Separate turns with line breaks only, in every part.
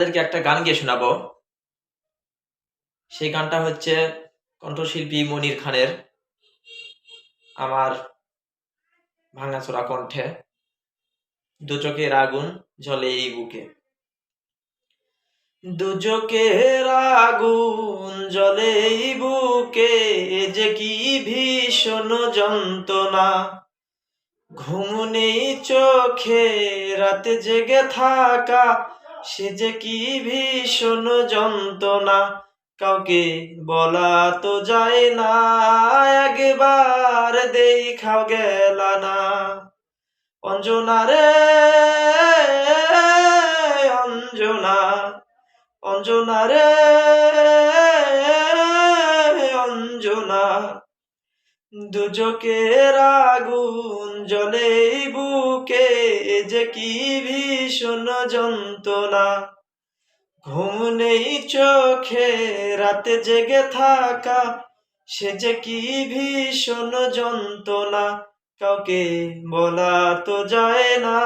আপনাদেরকে একটা গান গেয়ে শোনাবো। সেই গানটা হচ্ছে কণ্ঠশিল্পী মনির খানের আমার ভাঙাচোরা কণ্ঠে। দু চোখের আগুন জ্বলে এই বুকে। দু চোখের আগুন জ্বলে এই বুকে, যে কি ভীষণ যন্ত্রণা। ঘুম নেই চোখে, রাতে জেগে থাকা, সে যে কি ভীষণ যন্ত্রণা। কাউকে বলা তো যায় না, একবার দেখাও গেলা না। অঞ্জনা রে অঞ্জনা, অঞ্জনা রে অঞ্জনা, দু চোখের আগুন জ্বলে এই বুকে, যে কি ভীষণ যন্ত্রণা। ঘুম নেই চোখে, রাতে জেগে থাকা, সে যে কি ভীষণ যন্ত্রণা। কাউকে বলা তো যায় না,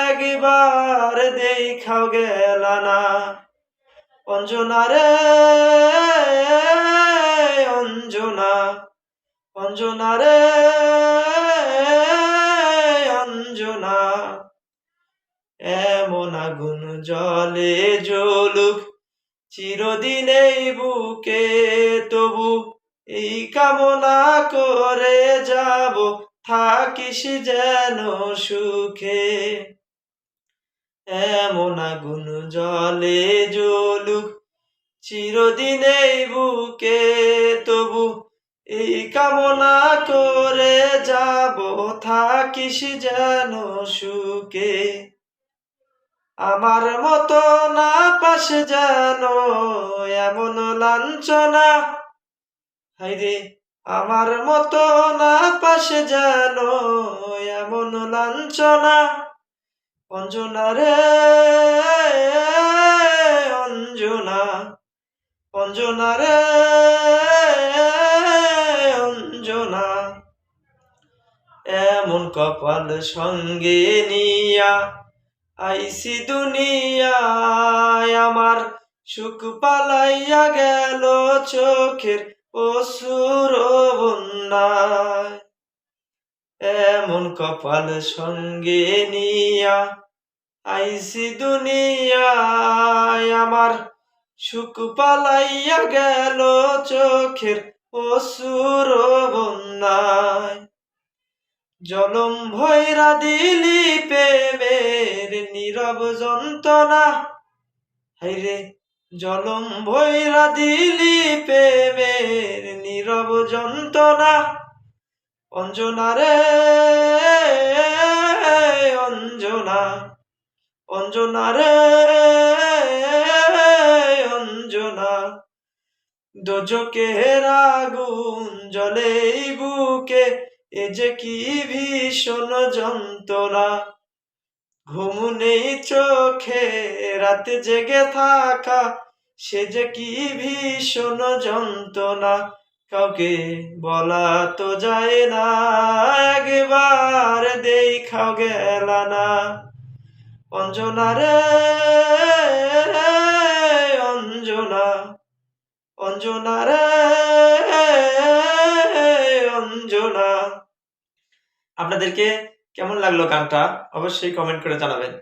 একবার দেখাও গেলা না। অঞ্জনা রে অঞ্জনা, অঞ্জনা রে অঞ্জনা, এমন আগুন জ্বলে জ্বলুক চিরদিন এই বুকে, তবু এই কামনা করে যাব, থাকিস যেন সুখে। এমন আগুন জ্বলে জ্বলুক চিরদিন এই বুকে, তবু এই কামনা করে যাব, থাকিস যেন সুখে। আমার মতো না পাস যেন এমন লাঞ্ছনা, হায়রে আমার মতো না পাস যেন এমন লাঞ্ছনা। অঞ্জনা রে অঞ্জনা, অঞ্জনা রে অঞ্জনা, এমন কপাল সঙ্গে নিয়া আইসি দুনিয়ায়, আমার সুখ পালাইয়া গেল চোখের অশ্রুর বন্যায়। এমন কপাল সঙ্গে নিয়া আইসি দুনিয়ায়, আমার সুখ পালাইয়া গেল চোখের অশ্রুর বন্যায়। জলম ভৈরা দিলি প্রেমের নীরব যন্ত্রণা, হায়রে জলম ভৈরা দিলি প্রেমের নীরব যন্ত্রণা। অঞ্জনা রে অঞ্জনা, অঞ্জনা রে অঞ্জনা, দোজখের আগুন জ্বলে এই বুকে, এ যে কি ভীষণ যন্ত্রণা। ঘুম নেই চোখে, রাতে জেগে থাকা, সে যে কি ভীষণ যন্ত্রণা। কাউকে বলা তো যায় না, একবার দেখাও গেলা না। অঞ্জনা রে অঞ্জনা, অঞ্জনা রে অঞ্জনা। আপনাদেরকে কেমন লাগলো গানটা অবশ্যই কমেন্ট করে জানাবেন।